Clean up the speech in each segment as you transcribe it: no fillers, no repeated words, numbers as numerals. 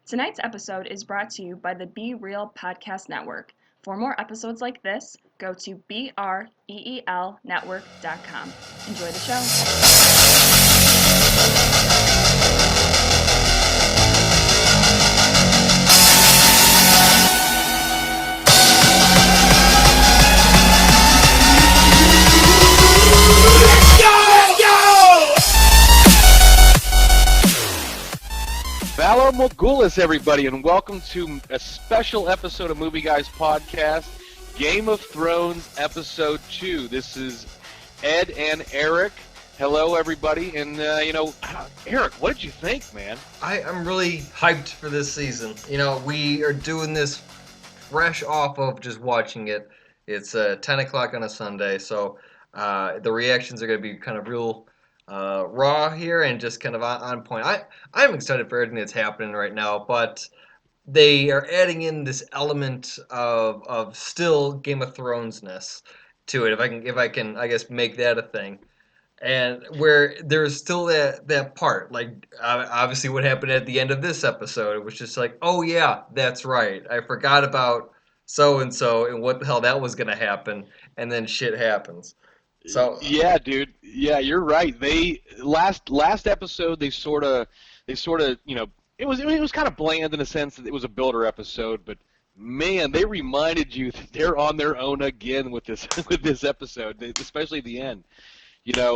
Tonight's episode is brought to you by the Be Real Podcast Network. For more episodes like this, go to BREELnetwork.com. Enjoy the show. Valor Mogulis, everybody, and welcome to a special episode of Movie Guys Podcast, Game of Thrones Episode 2. This is Ed and Eric. Hello, everybody, and, Eric, what did you think, man? I'm really hyped for this season. We are doing this fresh off of just watching it. It's 10 o'clock on a Sunday, so the reactions are going to be kind of real raw here and just kind of on point. I'm excited for everything that's happening right now, but they are adding in this element of still Game of Thrones-ness to it. If I can, I guess, make that a thing. And where there's still that part, like obviously what happened at the end of this episode, it was just like, oh yeah, that's right, I forgot about so and what the hell that was gonna happen, and then shit happens. So Yeah, dude. Yeah, you're right. They last episode they sort of it was kind of bland in a sense that it was a builder episode, but man, they reminded you that they're on their own again with this with this episode, especially the end. We knew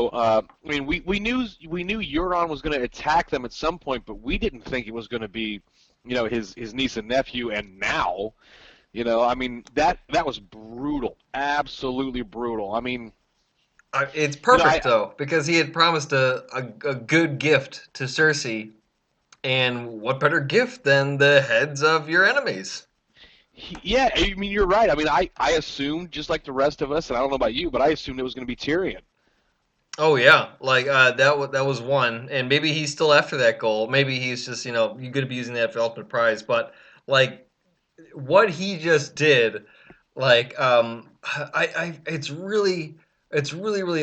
Euron was going to attack them at some point, but we didn't think it was going to be, his niece and nephew. And now, that was brutal, absolutely brutal. it's perfect though, because he had promised a good gift to Cersei, and what better gift than the heads of your enemies? Yeah, you're right. I assumed, just like the rest of us, and I don't know about you, but I assumed it was going to be Tyrion. Oh yeah, like that was one, and maybe he's still after that goal. Maybe he's just you're going to be using that for ultimate prize. But like what he just did, like it's really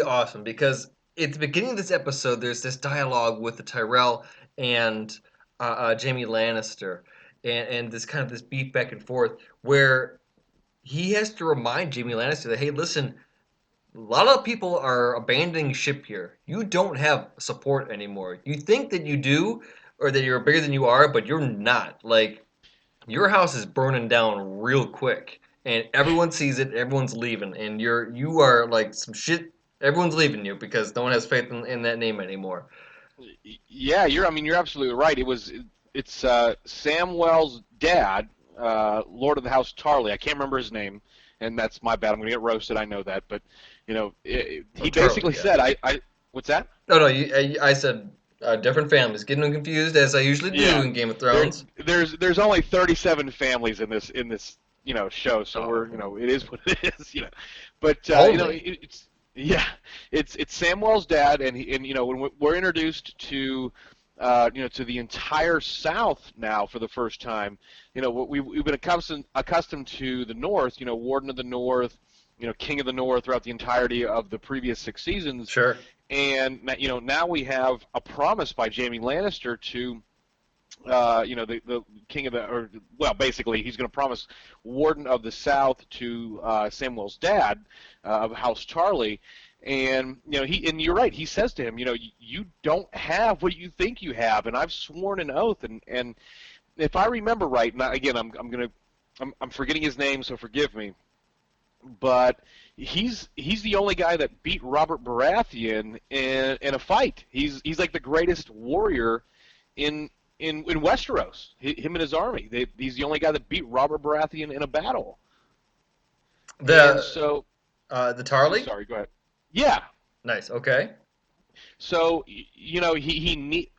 awesome because at the beginning of this episode, there's this dialogue with the Tyrell and Jaime Lannister, and this beef back and forth where he has to remind Jaime Lannister that, hey, listen, a lot of people are abandoning ship here. You don't have support anymore. You think that you do, or that you're bigger than you are, but you're not. Like, your house is burning down real quick, and everyone sees it. Everyone's leaving, and you are like some shit. Everyone's leaving you because no one has faith in that name anymore. Yeah, you're absolutely right. It's Samwell's dad, Lord of the House Tarly. I can't remember his name, and that's my bad. I'm gonna get roasted. I know that, but he basically said, what's that? No, I said different families. Getting them confused as I usually do Yeah, in Game of Thrones. there's only 37 families in this show, so it is what it is. But it's Samwell's dad, and when we're introduced to to the entire South now for the first time. We've been accustomed to the North, Warden of the North, King of the North throughout the entirety of the previous 6 seasons. Sure. And now we have a promise by Jaime Lannister to, the king of basically he's going to promise Warden of the South to Samwell's dad of House Tarly. And you're right. He says to him, you don't have what you think you have, and I've sworn an oath. And if I remember right, and again, I'm forgetting his name, so forgive me. But he's the only guy that beat Robert Baratheon in a fight. He's like the greatest warrior in Westeros. Him and his army. He's the only guy that beat Robert Baratheon in a battle. The Tarly? Sorry, go ahead. Yeah. Nice. Okay. So Jaime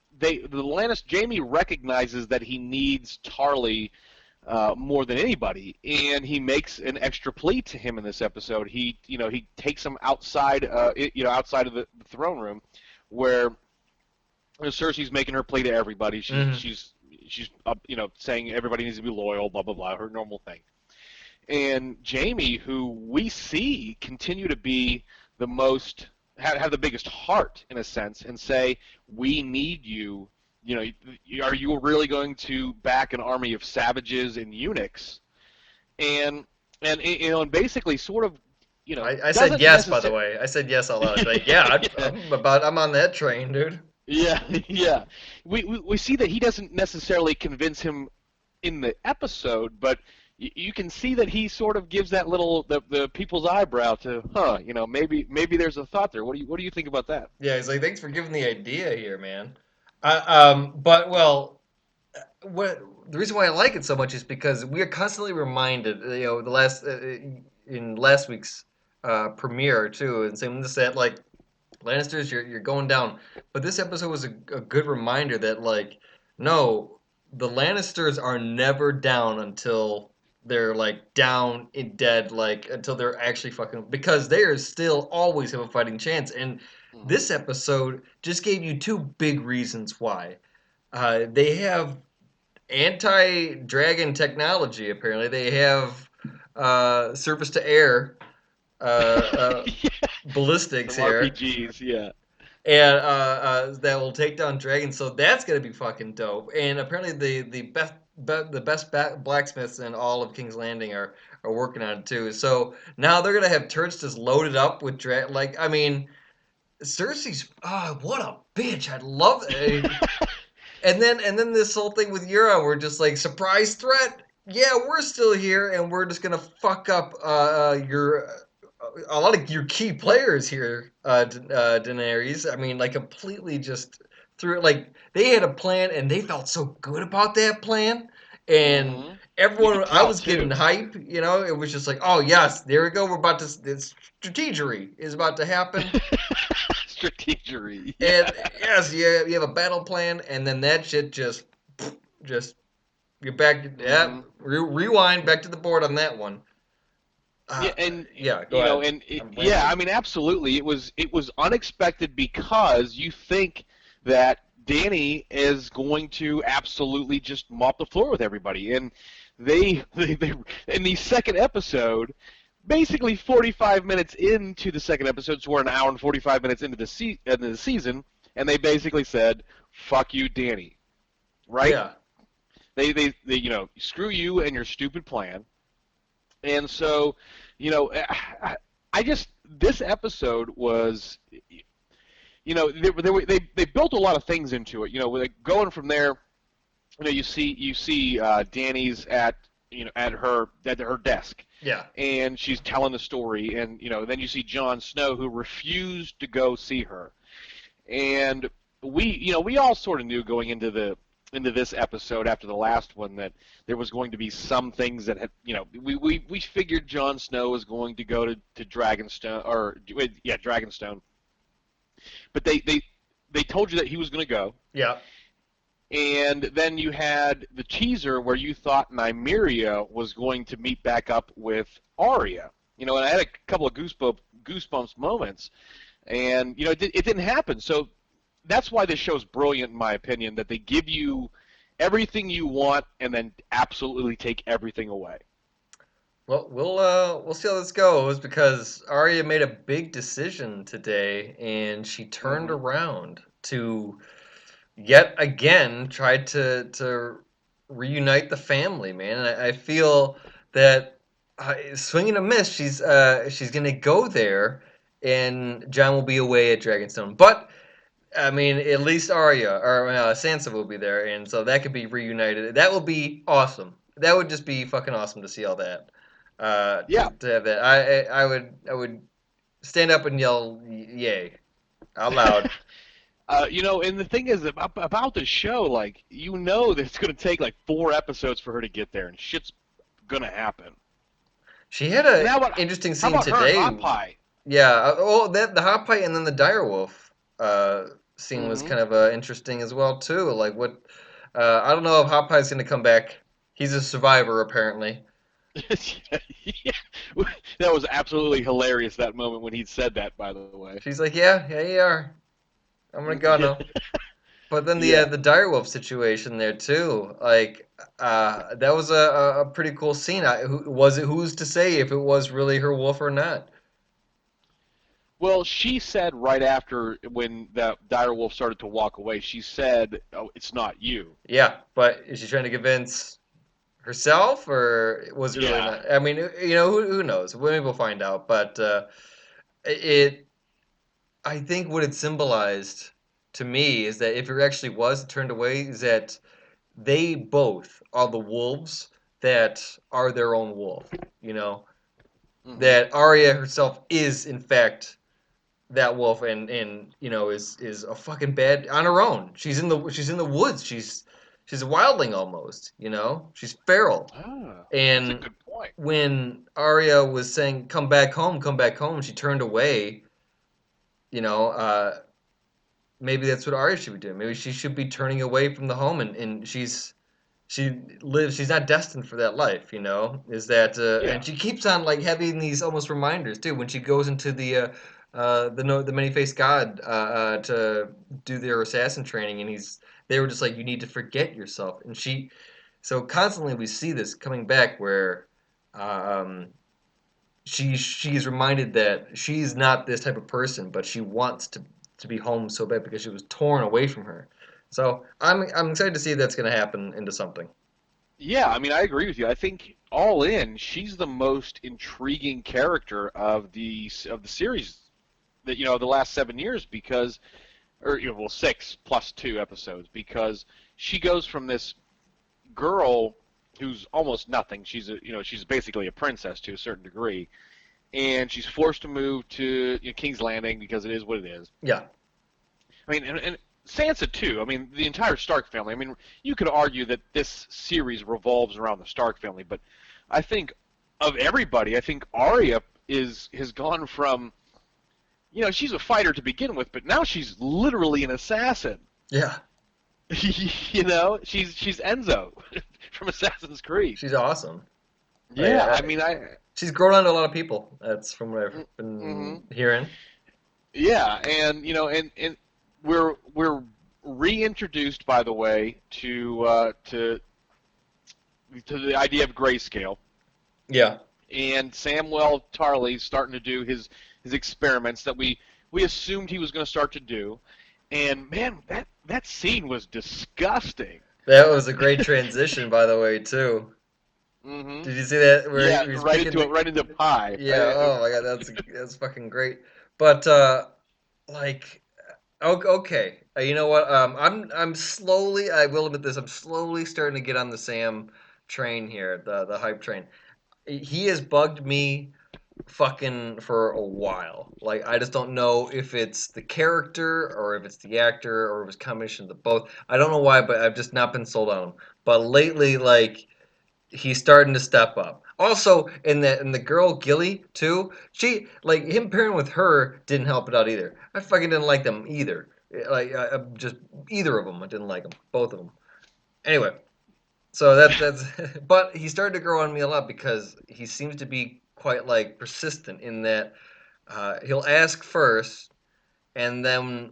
recognizes that he needs Tarly more than anybody, and he makes an extra plea to him in this episode. He takes him outside outside of the throne room, where Cersei's making her plea to everybody. She's saying everybody needs to be loyal, blah blah blah, her normal thing. And Jaime, who we see continue to be have the biggest heart in a sense, and say, we need you you know, are you really going to back an army of savages and eunuchs? And and basically sort of, I said doesn't yes, by the necessarily. way. I said yes out loud. Like, yeah, Yeah, I'm on that train, dude. yeah, yeah. We see that he doesn't necessarily convince him in the episode, but you can see that he sort of gives that little the people's eyebrow to, maybe there's a thought there. What do you think about that? Yeah, he's like, thanks for giving the idea here, man. But well, what the reason why I like it so much is because we are constantly reminded, the last in last week's premiere too, and saying this that like Lannisters, you're going down. But this episode was a good reminder that like, no, the Lannisters are never down until they're like down and dead, like until they're actually fucking because they are still always have a fighting chance. And Hmm. this episode just gave you two big reasons why. They have anti-dragon technology. Apparently, they have surface to air Yeah, ballistics some here RPGs, yeah. and that will take down dragons. So that's gonna be fucking dope. And apparently the best blacksmiths in all of King's Landing are working on it too. So now they're gonna have turrets just loaded up with like I mean Cersei's what a bitch. I love it. And then this whole thing with Euron, we're just like surprise threat. Yeah, we're still here, and we're just gonna fuck up your a lot of your key players here, Daenerys. I mean, like completely just threw it. Like they had a plan, and they felt so good about that plan, and Hmm. You everyone. could I tell was getting too. hype. It was just like, oh yes, there we go. We're about to. This strategery is about to happen. Strategery, yeah. And yes, you have a battle plan, and then that shit just you're back. Yeah, Hmm. rewind back to the board on that one. Yeah, and Yeah, go ahead. I'm yeah, I ranting. mean, absolutely, it was unexpected because you think that Danny is going to absolutely just mop the floor with everybody, and they in the second episode, basically 45 minutes into the second episode, so we're an hour and 45 minutes into the season, and they basically said, "Fuck you, Danny," right? Yeah, They screw you and your stupid plan. And so, you know, I just this episode was, they built a lot of things into it. Like going from there, you see Danny's at her desk, yeah, and she's telling the story, and then you see Jon Snow who refused to go see her, and we all sort of knew going into this episode after the last one that there was going to be some things that had we figured Jon Snow was going to go to Dragonstone, or yeah, Dragonstone, but they told you that he was going to go, yeah. and then you had the teaser where you thought Nymeria was going to meet back up with Arya, and I had a couple of goosebumps moments, and it didn't happen. So that's why this show's brilliant, in my opinion, that they give you everything you want and then absolutely take everything away. Well, we'll see how this goes because Arya made a big decision today, and she turned Hmm. around to yet again tried to reunite the family, man. And I feel that swing and a miss. She's gonna go there, and John will be away at Dragonstone. But I mean, at least Arya or Sansa will be there, and so that could be reunited. That will be awesome. That would just be fucking awesome to see all that. Yeah. To have that, I would stand up and yell "Yay!" out loud. And the thing is about the show, like, that it's going to take like 4 episodes for her to get there, and shit's going to happen. She had And a interesting how scene about her and today. Hot Pie? Yeah. Oh, that the hot pie and then the direwolf scene was Hmm. kind of interesting as well too. Like what? I don't know if hot pie's gonna come back. He's a survivor apparently. Yeah. That was absolutely hilarious, that moment when he said that, by the way. She's like, yeah, yeah, you are. I'm gonna go Yeah. now. But then Yeah. the direwolf situation there too. Like, that was a pretty cool scene. Who's to say if it was really her wolf or not? Well, she said right after when the dire wolf started to walk away, she said, "Oh, it's not you." Yeah, but is she trying to convince herself, or was it really Yeah. not? I mean, who knows? Maybe we'll find out. But it, I think what it symbolized to me is that if it actually was turned away, is that they both are the wolves that are their own wolf. You know, Hmm. that Arya herself is in fact that wolf, and is a fucking bad on her own. She's in the woods. She's a wildling almost. She's feral. Ah, that's a And good point. when Arya was saying, come back home," she turned away. You know, maybe that's what Arya should be doing. Maybe she should be turning away from the home, and she's not destined for that life. Is that Yeah. and she keeps on like having these almost reminders too when she goes into the many-faced god to do their assassin training, and they were just like, you need to forget yourself, and so constantly we see this coming back where um, she's reminded that she's not this type of person, but she wants to be home so bad because she was torn away from her. So I'm excited to see if that's going to happen into something. Yeah, I mean, I agree with you. I think all in, she's the most intriguing character of the series that the last 7 years because, or well, 6 plus 2 episodes because she goes from this girl who's almost nothing. She's basically a princess to a certain degree, and she's forced to move to King's Landing because it is what it is. Yeah, I mean, and Sansa too. I mean, the entire Stark family. I mean, you could argue that this series revolves around the Stark family, but I think of everybody, I think Arya has gone from she's a fighter to begin with, but now she's literally an assassin. yeah, She's Enzo from Assassin's Creed. she's awesome. I, Yeah, I I mean, she's grown on to a lot of people. That's from what I've mm-hmm. been hearing. Yeah, and and we're reintroduced, by the way, to the idea of grayscale, Yeah, and Samuel Tarley's starting to do his experiments that we assumed he was going to start to do, and man, that scene was disgusting. that was a great transition, by the way, too. Hmm. Did you see that where Yeah, he was right picking into it, the? right into pie. Yeah. Oh my God, that's fucking great. But like, okay, you know what? I'm slowly. I will admit this. I'm slowly starting to get on the Sam train here, the hype train. He has bugged me fucking for a while. Like, I just don't know if it's the character or if it's the actor or if it's a combination of the both. I don't know why, but I've just not been sold on him. But lately, like, he's starting to step up. Also, in the girl Gilly too, she like him pairing with her didn't help it out either. I fucking didn't like them either. Like just either of them, I didn't like them, both of them. Anyway, so that's but he started to grow on me a lot because he seems to be quite like persistent in that he'll ask first, and then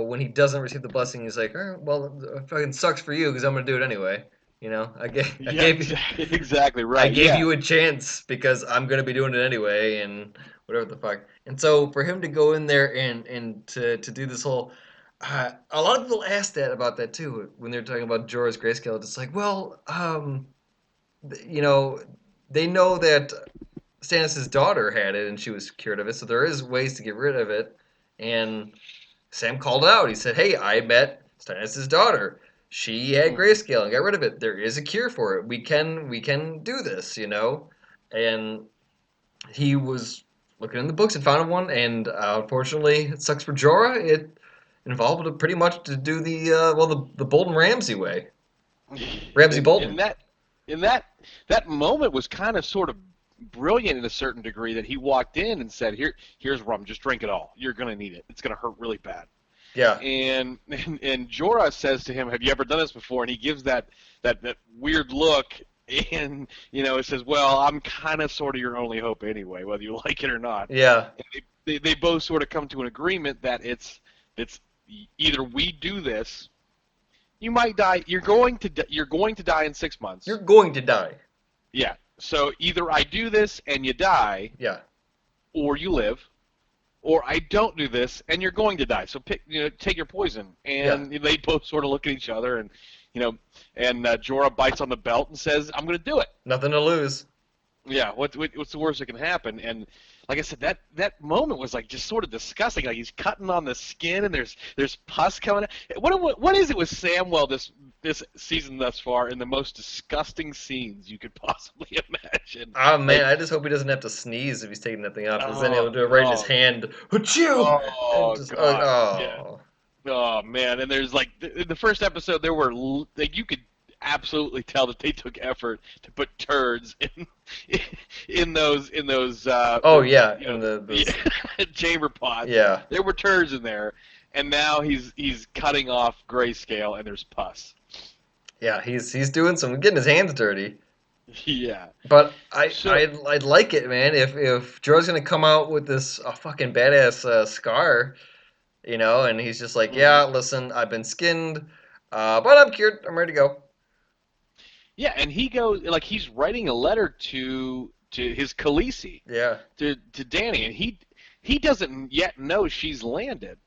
when he doesn't receive the blessing, he's like, well, it fucking sucks for you because I'm gonna do it anyway. I gave I Yeah, gave you exactly I right. gave Yeah, you a chance because I'm gonna be doing it anyway, and whatever the fuck. And so for him to go in there and to do this whole, a lot of people asked that about that too when they're talking about Jorah's grayscale. It's like, well, you know, they know that Stannis' daughter had it and she was cured of it, so there is ways to get rid of it. And Sam called it out. He said, "Hey, I met Stannis' daughter. She had hmm, grayscale and got rid of it. There is a cure for it. We can do this." And he was looking in the books and found one. And unfortunately, it sucks for Jorah. It involved pretty much to do the Bolton Ramsay way. Ramsay and Bolton. that moment was kind of sort of brilliant in a certain degree that he walked in and said, here's rum, just drink it all. You're gonna need it. It's gonna hurt really bad." Yeah, And Jorah says to him, "Have you ever done this before?" And he gives that weird look, and it says, "Well, I'm kind of sort of your only hope anyway, whether you like it or not." yeah. And they both sort of come to an agreement that it's either we do this, you might die. You're going to die in 6 months. You're going to die. Yeah. So either I do this and you die, Yeah, or you live. or I don't do this, and you're going to die. So pick, take your poison. Yeah, And they both sort of look at each other, and you know, and Jorah bites on the belt and says, "I'm going to do it." nothing to lose. Yeah, what's the worst that can happen? And like I said, that moment was like just sort of disgusting. Like he's cutting on the skin, and there's pus coming out. What is it with Samwell this season thus far in the most disgusting scenes you could possibly imagine? Ah man, Like, I just hope he doesn't have to sneeze if he's taking that thing off, because then he'll oh, do it right in his oh, hand. Achoo! And oh just God, yeah. oh. Oh man, and there's like in the first episode there were like you could absolutely tell that they took effort to put turds in in those Oh yeah, you know and the chamber pots. yeah. There were turds in there, and now he's cutting off grayscale and there's pus. Yeah, he's doing some getting his hands dirty. Yeah. But So. I'd like it, man. If Joe's gonna come out with this fucking badass scar, and he's just like, yeah, Mhm. listen, I've been skinned, but I'm cured. I'm ready to go. Yeah, and he goes like he's writing a letter to his Khaleesi, Yeah, to Danny, and he doesn't yet know she's landed.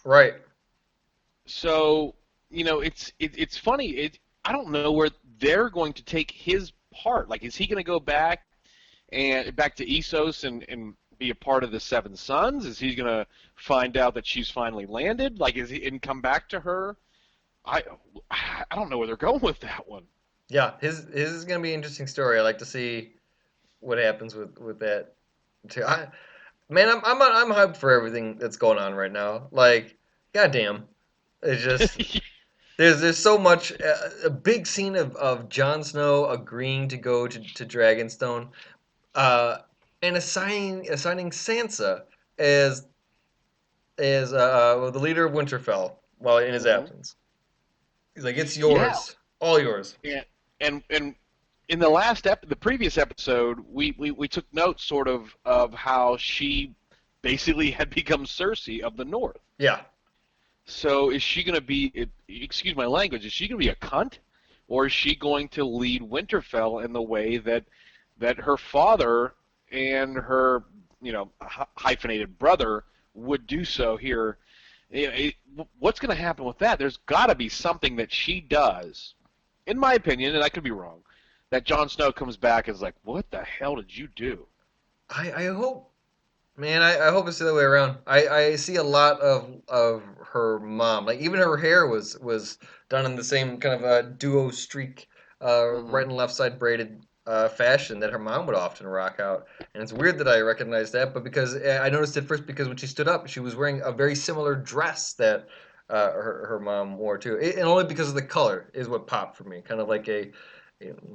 right. So it's funny. I don't know where they're going to take his part. Like, is he going to go back to Essos and be a part of the Seven Sons? Is he going to find out that she's finally landed? Like, is he and come back to her? I I don't know where they're going with that one. Yeah, his is gonna be an interesting story. I like to see what happens with that too. Man, I'm hyped for everything that's going on right now. Like, goddamn, it's just there's so much. A big scene of Jon Snow agreeing to go to Dragonstone, uh, and assigning Sansa as the leader of Winterfell while in his Hmm. absence. He's like, it's Yeah, yours, all yours. and in the previous episode, we took note sort of how she basically had become Cersei of the North. Yeah, So is she going to be, excuse my language, is she going to be a cunt, or is she going to lead Winterfell in the way that her father and her hyphenated brother would do so here? What's going to happen with that? There's got to be something that she does, in my opinion, and I could be wrong, that Jon Snow comes back and is like, "What the hell did you do?" I hope. Man, I hope it's the other way around. I see a lot of her mom. Like even her hair was done in the same kind of duo streak, right Hmm. and left side braided fashion that her mom would often rock out. And it's weird that I recognize that, but because I noticed it first because when she stood up, she was wearing a very similar dress that her mom wore too. And only because of the color is what popped for me. Kind of like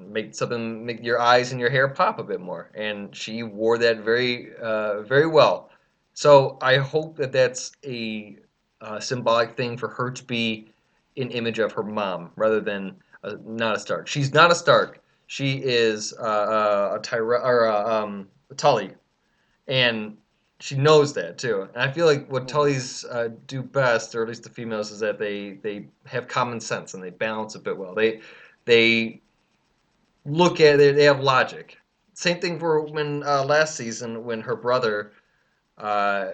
make your eyes and your hair pop a bit more, and she wore that very well. So I hope that that's a symbolic thing for her to be an image of her mom rather than not a Stark. She's not a Stark. She is a a Tully, and she knows that too. And I feel like what Hmm. Tullys do best, or at least the females, is that they have common sense and they balance a bit well. They look at it, they have logic. Same thing for when last season when her brother uh,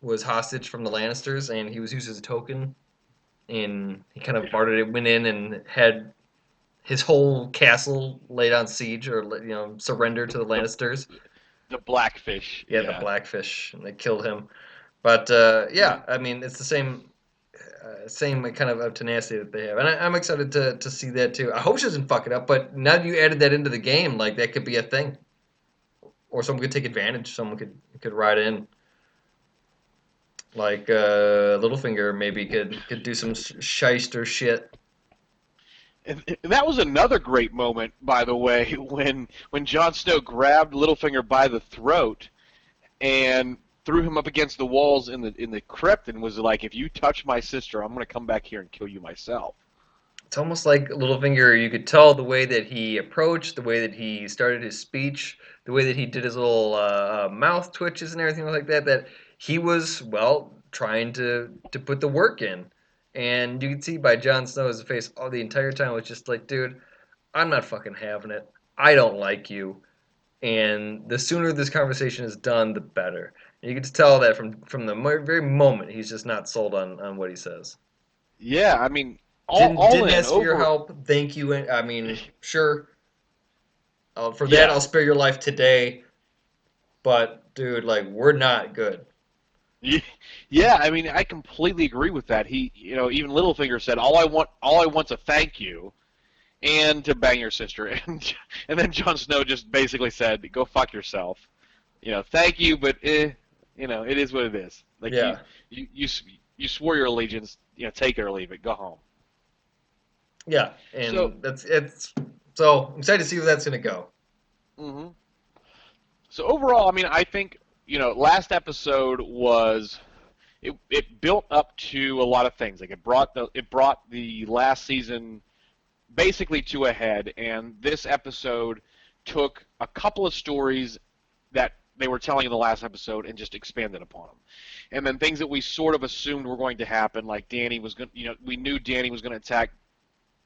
was hostage from the Lannisters and he was used as a token, and he kind of bartered it, went in and had his whole castle laid on siege or surrendered to the The Lannisters. the Blackfish, Yeah, the yeah. Blackfish, and they killed him. But yeah, I mean it's the same kind of tenacity that they have, and I'm excited to see that too. I hope she doesn't fuck it up, but now that you added that into the game, like that could be a thing. Or someone could take advantage. Someone could ride in, like Littlefinger maybe could do some shyster shit. And that was another great moment, by the way, when Jon Snow grabbed Littlefinger by the throat and threw him up against the walls in the crypt and was like, "If you touch my sister, I'm going to come back here and kill you myself." It's almost like Littlefinger. You could tell the way that he approached, the way that he started his speech, the way that he did his little mouth twitches and everything like that. That he was trying to put the work in, and you can see by Jon Snow's face all the entire time was just like, dude, I'm not fucking having it. I don't like you. And the sooner this conversation is done, the better. You can just tell that from the very moment he's just not sold on what he says. Yeah, I mean, Didn't all didn't in ask for your over. help. Thank you. I mean, sure. For that, Yeah, I'll spare your life today. But dude, like we're not good. yeah. I mean, I completely agree with that. Even Littlefinger said, all I want's a thank you, and to bang your sister, and then Jon Snow just basically said, go fuck yourself. Thank you, but it is what it is. Like Yeah, you, you, you swore your allegiance. Take it or leave it. Go home. yeah, So, and that's it's. So I'm excited to see where that's gonna go. hmm so overall, I mean, I think last episode was it built up to a lot of things. Like it brought the last season basically to a head, and this episode took a couple of stories that they were telling in the last episode and just expanded upon them. And then things that we sort of assumed were going to happen, like Danny was going, we knew Danny was going to attack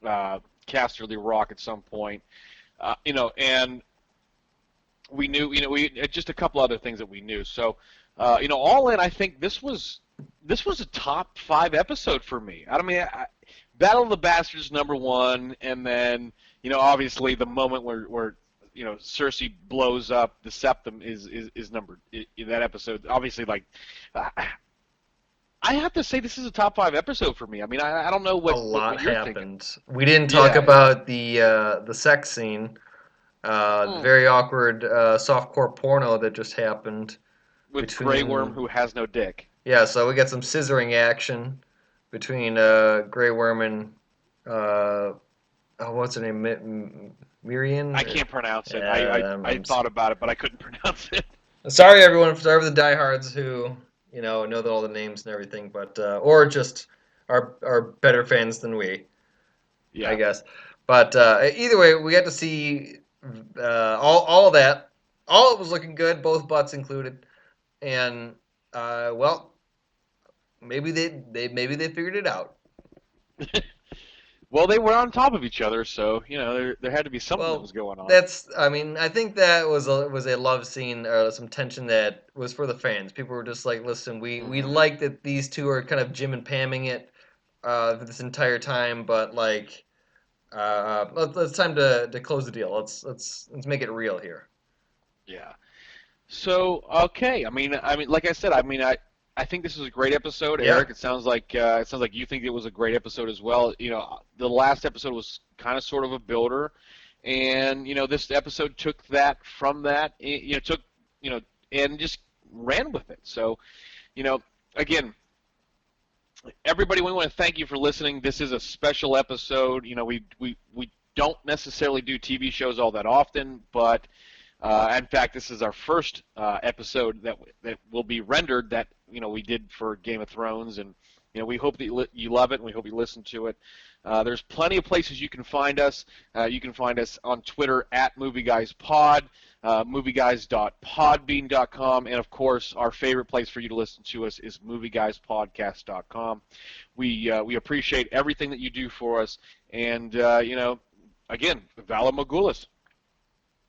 Casterly Rock at some point, and we knew, we just a couple other things that we knew. So, all in, I think this was a top 5 episode for me. I mean, Battle of the Bastards #1, and then obviously the moment where Cersei blows up the septum is number in that episode. Obviously, like I have to say this is a top 5 episode for me. I mean, I don't know A what lot you're thinking. happened. We didn't talk Yeah, yeah. about the sex scene, the Mm. very awkward softcore porno that just happened With Grey Worm between. who has no dick. Yeah, so we got some scissoring action between Grey Worm and what's her name, I Mirian. can't pronounce it. Yeah, I thought about it, but I couldn't pronounce it. sorry everyone, sorry for the diehards who know all the names and everything, but or just are better fans than we, I Yeah. guess. But either way, we got to see all of that. All it was looking good, both butts included, and well, maybe they figured it out. Well, they were on top of each other, so there had to be something that was Well, going on. that's. I mean, I think that was a love scene, some tension that was for the fans. People were just like, "Listen, we Hmm like that these two are kind of Jim and Pamming it for this entire time, but like, it's time to close the deal. Let's make it real here." Yeah. So okay, I mean, like I said, I think this is a great episode, Yeah, Eric. It sounds like you think it was a great episode as well. The last episode was kind of sort of a builder, and this episode took that from that, took and just ran with it. So you know, again, everybody, we want to thank you for listening. This is a special episode. We don't necessarily do TV shows all that often, but in fact, this is our first episode that will be rendered that we did for Game of Thrones, and we hope that you love it, and we hope you listen to it. There's plenty of places you can find us. You can find us on Twitter at MovieGuysPod, movieguys.podbean.com, and of course, our favorite place for you to listen to us is movieguyspodcast.com. We appreciate everything that you do for us, and again, Vala Mogulis.